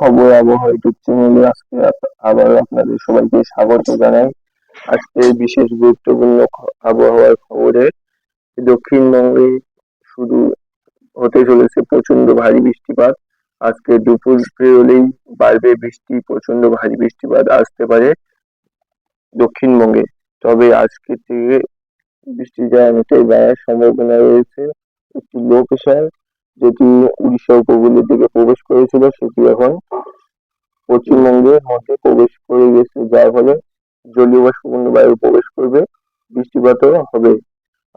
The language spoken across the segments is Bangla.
খবর আবহাওয়া ইউটিউব চ্যানেলে আজকে আবার আপনাদের সবাইকে স্বাগত জানাই। আজকে বিশেষ গুরুত্বপূর্ণ আবহাওয়ার খবরে দক্ষিণবঙ্গে শুরু হতে চলেছে প্রচন্ড ভারী বৃষ্টিপাত। আজকে দুপুর পেরোলেই বাড়বে বৃষ্টি, প্রচন্ড ভারী বৃষ্টিপাত আসতে পারে দক্ষিণবঙ্গে। তবে আজকে থেকে বৃষ্টিটা অনেকটাই বাড়ার সম্ভাবনা রয়েছে। একটি লো প্রেশার যেটি উড়িষ্যা উপকূলের দিকে প্রবেশ করেছিল সেটি এখন পশ্চিমবঙ্গের মধ্যে প্রবেশ করে গেছে, যার ফলে জলীয় বাষ্পপূর্ণ বায়ু প্রবেশ করবে, বৃষ্টিপাতও হবে।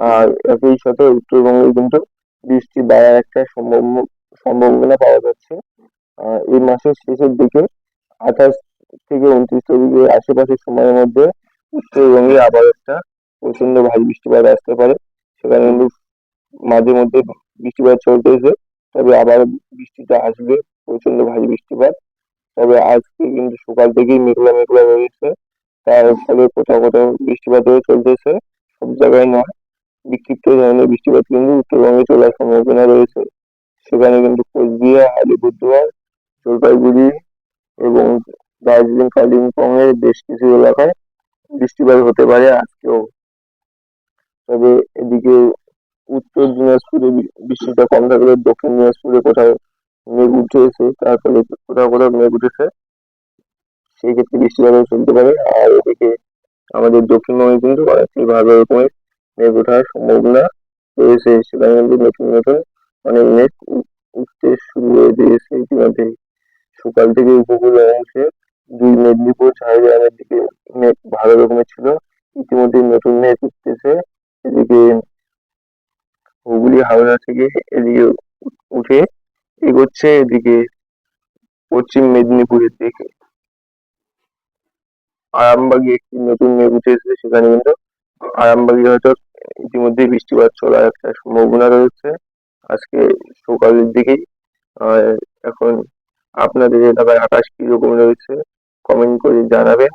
আর একই সাথে উত্তরবঙ্গে কিন্তু বৃষ্টি বাড়ার একটা সম্ভাবনা পাওয়া যাচ্ছে। এই মাসের শেষের দিকে 28 থেকে 29 তারিখের আশেপাশের সময়ের মধ্যে উত্তরবঙ্গে আবার একটা প্রচন্ড ভারী বৃষ্টিপাত আসতে পারে। সেখানে কিন্তু মাঝে মধ্যে বৃষ্টিপাত চলতেছে, তবে আবার বৃষ্টিটা আসবে, প্রচন্ড ভারী বৃষ্টিপাত। তবে আজকে কিন্তু সকাল থেকেই মেঘলা মেঘলা রয়েছে, তার ফলে কোথাও কোথাও বৃষ্টিপাতও চলতেছে, সব জায়গায় নয়। বিক্ষিপ্ত ধরনের বৃষ্টিপাত কিন্তু উত্তরবঙ্গে চলার সম্ভাবনা রয়েছে। সেখানে কিন্তু কোচবিহার, আলিপুরদুয়ার, জলপাইগুড়ি এবং দার্জিলিং, কালিম্পং এর বেশ কিছু এলাকায় বৃষ্টিপাত হতে পারে আজকেও। তবে এদিকে উত্তর দিনাজপুরে বৃষ্টিটা কম থাকলে দক্ষিণ দিনাজপুরে কোথাও মেঘ উঠেছে, তার ফলে কোথাও কোথাও মেঘ উঠেছে, সেই ক্ষেত্রে বৃষ্টিপাতও চলতে পারে। আর এদিকে আমাদের দক্ষিণবঙ্গে কিন্তু অনেকটাই ভালো রকমের মেঘ ওঠার সম্ভাবনা রয়েছে। সেখানে কিন্তু নতুন নতুন অনেক মেঘ উঠতে শুরু হয়ে দিয়েছে ইতিমধ্যেই। সকাল থেকে উপকূল অংশে দুই মেদিনীপুর, ঝাড়গ্রামের দিকে মেঘ ভালো রকমের ছিল, ইতিমধ্যে নতুন মেঘ উঠতেছে। এদিকে হুগলি, হাওড়া থেকে এদিকে উঠে এগোচ্ছে এদিকে পশ্চিম মেদিনীপুরের দিকে। আরামবাগে একটি নতুন মেঘ উঠে এসেছে, সেখানে কিন্তু আরামবাগে হয়তো ইতিমধ্যেই বৃষ্টিপাত চলার একটা সম্ভাবনা রয়েছে আজকে সকালের দিকেই। আর এখন আপনাদের এলাকায় আকাশ কিরকম রয়েছে কমেন্ট করে জানাবেন।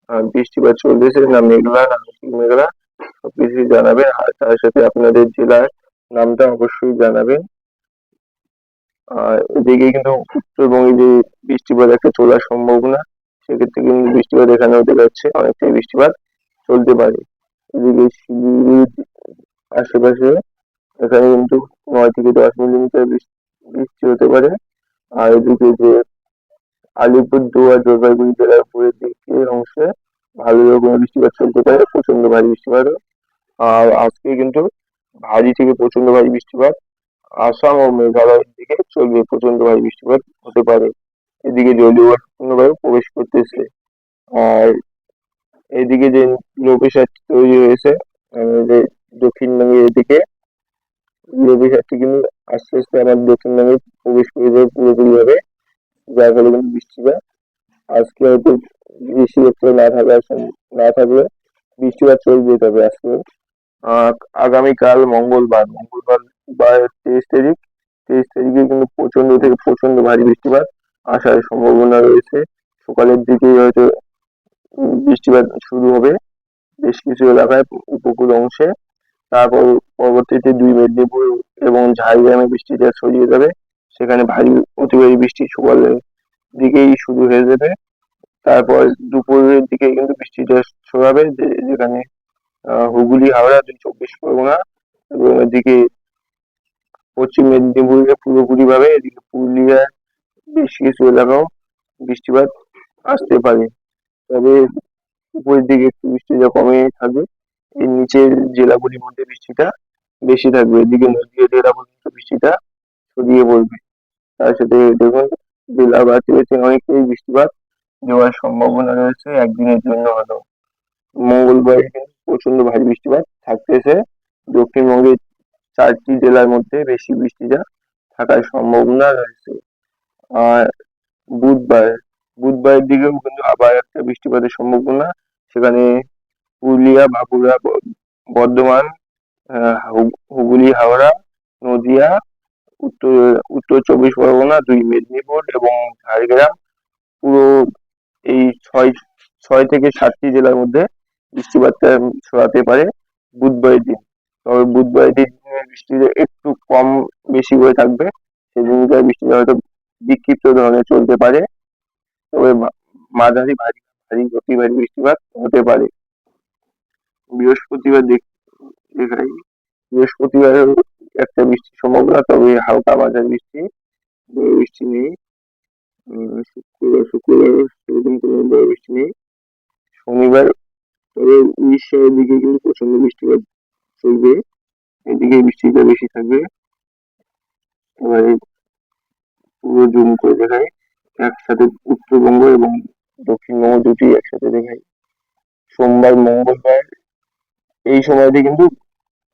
আর বৃষ্টিপাত চলতেছে না মেঘলা না মেঘলা, সবকিছুই জানাবেন। আর তার সাথে আপনাদের জেলার নামটা অবশ্যই জানাবেন। আর এদিকে কিন্তু উত্তরবঙ্গে যে বৃষ্টিপাত একটা চলার সম্ভাবনা, সেক্ষেত্রে কিন্তু বৃষ্টিপাত এখানেও দেখা যাচ্ছে, অনেকটাই বৃষ্টিপাত চলতে পারে। এদিকে শিলিগুড়ির আশেপাশে এখানে কিন্তু 9 থেকে 10 মিলিমিটার বৃষ্টি হতে পারে। আর এদিকে যে আলিপুরদুয়ার, জলপাইগুড়ি জেলার উপরের দিকের অংশে ভালো রকমের বৃষ্টিপাত চলতে পারে, প্রচন্ড ভারী বৃষ্টিপাত। আর আজকে কিন্তু ভারী থেকে প্রচন্ড ভারী বৃষ্টিপাত আসাম ও মেঘালয়ের দিকে চলবে, প্রচন্ড ভারী বৃষ্টিপাত হতে পারে। এদিকে জলীয় বাষ্পীয় বায়ু প্রবেশ করতেছে। আর এদিকে যে লো প্রেশার তৈরি হয়েছে আমাদের দক্ষিণবঙ্গের এদিকে, লো প্রেশারটি কিন্তু আস্তে আস্তে আমাদের দক্ষিণবঙ্গে প্রবেশ করে যাবে পুরোপুরি ভাবে, যার ফলে কিন্তু বৃষ্টিপাত আজকে হয়তো বেশি একটা না থাকলে বৃষ্টিপাত চলবে। তবে আজকে আগামীকাল মঙ্গলবার বা 23 তারিখ, 23 তারিখে কিন্তু প্রচন্ড থেকে প্রচন্ড ভারী বৃষ্টিপাত আসার সম্ভাবনা রয়েছে। সকালের দিকেই হয়তো বৃষ্টিপাত শুরু হবে বেশ কিছু এলাকায় উপকূল অংশে। তারপর পরবর্তীতে দুই মেদিনীপুর এবং ঝাড়গ্রামে বৃষ্টিটা ছড়িয়ে যাবে। সেখানে ভারী অতি ভারী বৃষ্টি সকালের দিকেই শুরু হয়ে যাবে। তারপর দুপুরের দিকে কিন্তু বৃষ্টিটা ছড়াবে, যেখানে হুগলি, হাওড়া, 24 পরগনা এবং এদিকে পশ্চিম মেদিনীপুরে পুরোপুরি ভাবে, এদিকে পুরুলিয়ার বেশ কিছু এলাকাও বৃষ্টিপাত আসতে পারে। তবে উপরের দিকে একটু বৃষ্টিটা কমে থাকবে, এই নিচের জেলাগুলির মধ্যে বৃষ্টিটা বেশি থাকবে। এদিকে নদীয়া জেলা পর্যন্ত বৃষ্টিটা ছড়িয়ে পড়বে। তার সাথে দেখুন জেলা বাড়তে বাড়তে অনেকটাই বৃষ্টিপাত দেওয়ার সম্ভাবনা রয়েছে একদিনের জন্য হলেও। মঙ্গলবারে কিন্তু প্রচন্ড ভারী বৃষ্টিপাত থাকতেছে দক্ষিণবঙ্গের 4টি জেলার মধ্যে, বেশি বৃষ্টিটা থাকার সম্ভাবনা রয়েছে। আর বুধবার বুধবারের দিকেও কিন্তু আবার একটা বৃষ্টিপাতের সম্ভাবনা, সেখানে পুরুলিয়া, বাঁকুড়া, বর্ধমান, হুগলি, হাওড়া, নদিয়া, উত্তর উত্তর 24 পরগনা, দুই মেদিনীপুর এবং ঝাড়গ্রাম, পুরো এই 6 থেকে 7টি জেলার মধ্যে বৃষ্টিপাতটা ছড়াতে পারে বুধবারের দিন। তবে বুধবারের দিন বৃষ্টিটা একটু কম বেশি হয়ে থাকবে, সেদিনকার বৃষ্টিটা হয়তো বিক্ষিপ্ত ধরনের চলতে পারে, তবে মাঝারি ভারী ভারী অতি ভারী বৃষ্টিপাত হতে পারে। বৃহস্পতিবার দেখাই, বৃহস্পতিবার একটা বৃষ্টির সম্ভাবনা, তবে হালকা মাঝারি বৃষ্টি, বড় বৃষ্টি নেই। শুক্রবার সেরকম কোনো বড় বৃষ্টি নেই। শনিবার তবে উড়িষ্যার দিকে কিন্তু প্রচন্ড বৃষ্টিপাত চলবে, এদিকে বৃষ্টিটা বেশি থাকবে। এবারে পুরো জুম করে দেখাই, একসাথে উত্তরবঙ্গ এবং দক্ষিণবঙ্গ দুটি একসাথে দেখাই। সোমবার মঙ্গলবার এই সময়টি কিন্তু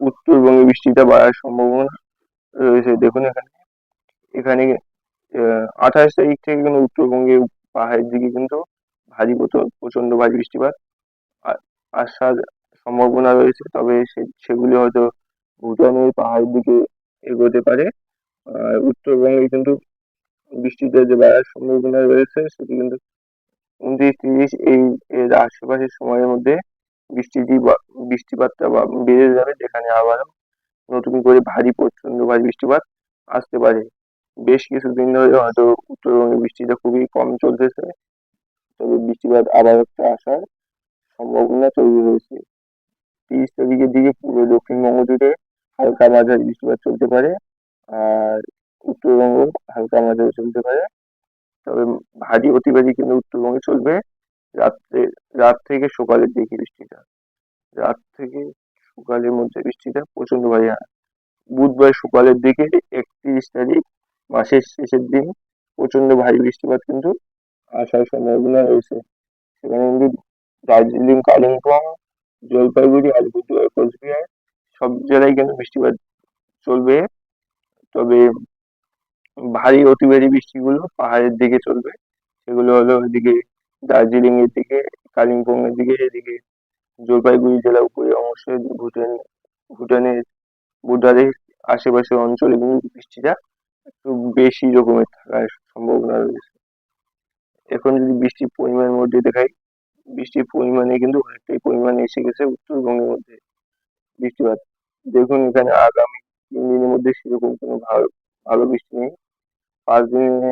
উত্তরবঙ্গে বৃষ্টিটা বাড়ার সম্ভাবনা রয়েছে। দেখুন এখানে, এখানে 28 তারিখ থেকে কিন্তু উত্তরবঙ্গে পাহাড়ের দিকে কিন্তু প্রচন্ড ভারী বৃষ্টিপাত আসার সম্ভাবনা রয়েছে, তবে সেগুলি হয়তো ভুটানের পাহাড়ের দিকে এগোতে পারে। আর উত্তরবঙ্গে কিন্তু বৃষ্টিতে যে বাড়ার সম্ভাবনা রয়েছে সেটি কিন্তু 29-30 এর আশেপাশের সময়ের মধ্যে বৃষ্টিপাতটা বেড়ে যাবে, যেখানে আবার নতুন করে প্রচন্ড ভারী বৃষ্টিপাত আসতে পারে। বেশ কিছুদিন ধরে হয়তো উত্তরবঙ্গে বৃষ্টিটা খুবই কম চলতেছে, তবে বৃষ্টিপাত আবার একটা আসার সম্ভাবনা তৈরি হয়েছে। 30 তারিখের দিকে পুরো দক্ষিণবঙ্গ জুড়ে হালকা মাঝারি বৃষ্টিপাত চলতে পারে, আর উত্তরবঙ্গ হালকা মাঝারি চলতে পারে, তবে ভারী অতি ভারী কিন্তু উত্তরবঙ্গে চলবে রাত্রে, রাত থেকে সকালের দিকে বৃষ্টিটা, রাত থেকে সকালের মধ্যে বৃষ্টিটা প্রচন্ড ভারী হয়। বুধবার সকালের দিকে 31 তারিখ মাসের শেষের দিন প্রচন্ড ভারী বৃষ্টিপাত কিন্তু আসার সম্ভাবনা রয়েছে। সেখানে কিন্তু দার্জিলিং, কালিম্পং, জলপাইগুড়ি, আলিপুরদুয়ার, কোচবিহার সব জেলায় কিন্তু বৃষ্টিপাত চলবে, তবে ভারী অতি ভারী বৃষ্টিগুলো পাহাড়ের দিকে চলবে। সেগুলো হলো এদিকে দার্জিলিং এর দিকে, কালিম্পং এর দিকে, এদিকে জলপাইগুড়ি জেলার উপরে অংশে ভুটানের বর্ডারের আশেপাশের অঞ্চলে কিন্তু বৃষ্টিটা একটু বেশি রকমের থাকার সম্ভাবনা রয়েছে। এখন যদি বৃষ্টির পরিমাণের মধ্যে দেখাই, বৃষ্টির পরিমাণে কিন্তু অনেকটাই পরিমাণ এসে গেছে উত্তরবঙ্গের মধ্যে বৃষ্টিপাত। দেখুন এখানে আগামী 3 দিনের মধ্যে সেরকম কোনো ভালো ভালো বৃষ্টি নেই। 5 দিনে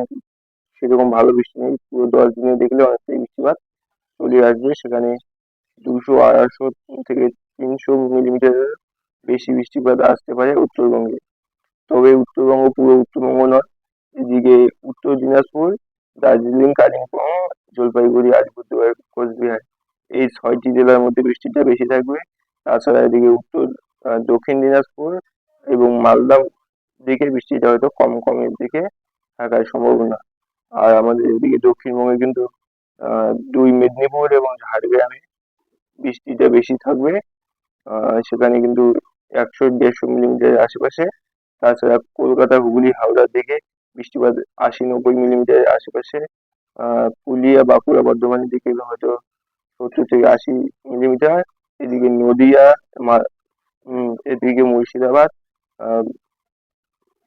সেরকম ভালো বৃষ্টি নেই। পুরো 10 দিনে দেখলে অনেকটাই বৃষ্টিপাত চলে আসবে। সেখানে 200, 250 থেকে 300 মিলিমিটারের বেশি বৃষ্টিপাত আসতে পারে উত্তরবঙ্গে। তবে উত্তরবঙ্গ পুরো উত্তরবঙ্গ নয়, এদিকে উত্তর দিনাজপুর, দার্জিলিং, কালিম্পং, জলপাইগুড়ি, আলিপুরদুয়ার, কোচবিহার এই 6টি জেলার মধ্যে বৃষ্টিটা বেশি থাকবে। তাছাড়া এদিকে দক্ষিণ দিনাজপুর এবং মালদা দিকে বৃষ্টিটা হয়তো কম কমের দিকে থাকার সম্ভাবনা। আর আমাদের এদিকে দক্ষিণবঙ্গে কিন্তু 2 মেদিনীপুর এবং ঝাড়গ্রামে বৃষ্টিটা বেশি থাকবে। সেখানে কিন্তু 100-150 মিলিমিটারের আশেপাশে। তাছাড়া কলকাতা, হুগলি, হাওড়ার দিকে বৃষ্টিপাত 80-90 মিলিমিটারের আশেপাশে। পুরুলিয়া, বাঁকুড়া, বর্ধমানের দিকে হয়তো 70 থেকে 80 মিলিমিটার। এদিকে নদিয়া, এদিকে মুর্শিদাবাদ, আহ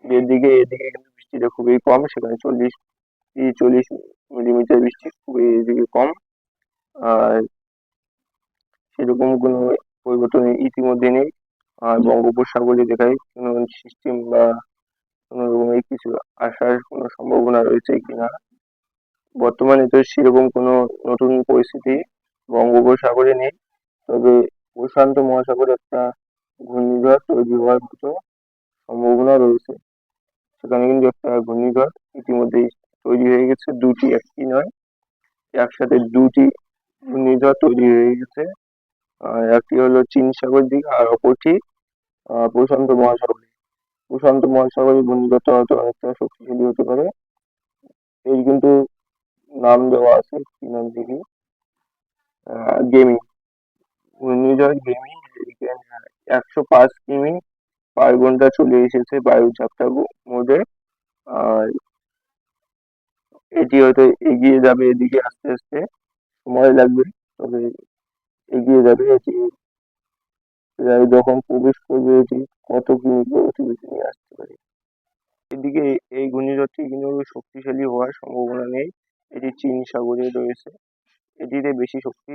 এদিকে কিন্তু বৃষ্টিটা খুবই কম, সেখানে 40 মিলিমিটার বৃষ্টি খুবই এদিকে কম। আর সেরকম কোনো পরিবর্তন ইতিমধ্যে নেই। আর বঙ্গোপসাগরে দেখাই কোনো সিস্টেম বা কোনো রকমের কিছু আসার কোনো সম্ভাবনা রয়েছে কিনা। বর্তমানে তো সেরকম কোনো নতুন পরিস্থিতি বঙ্গোপসাগরে নেই, তবে প্রশান্ত মহাসাগরে একটা ঘূর্ণিঝড় তৈরি হওয়ার মতো সম্ভাবনা রয়েছে। সেখানে কিন্তু একটা ঘূর্ণিঝড় ইতিমধ্যেই তৈরি হয়ে গেছে, দুটি, একটি নয়, একসাথে দুটি ঘূর্ণিঝড় তৈরি হয়ে গেছে। একটি হলো চীন সাগর দিকে, আর অপরটি প্রশান্ত মহাসাগরে। প্রশান্ত মহাসাগরে ঘূর্ণিঝড়টা হয়তো অনেকটা শক্তিশালী হতে পারে। এর কিন্তু নাম দেওয়া আছে, কি নাম দেখি, গেমি, ঘূর্ণিঝড় গেমি। 105 কিমি/ঘন্টা চলে এসেছে বায়ুচাপটা মোডে। আর এটি হয়তো এগিয়ে যাবে এদিকে আস্তে আস্তে, সময় লাগবে, তবে এগিয়ে যাবে। এটি যখন প্রবেশ করবে এটি কত কিমি গতিবেগে নিয়ে আসতে পারে। এদিকে এই ঘূর্ণিঝড়টি কিন্তু শক্তিশালী হওয়ার সম্ভাবনা নেই, এটি চীন সাগরে রয়েছে, এটিতে বেশি শক্তি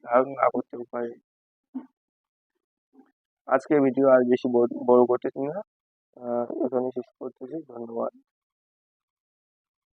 ধারণ না করতেও পারে। আজকের ভিডিও আর বেশি বড় করতেছি না, এখানে শেষ করতেছি। ধন্যবাদ।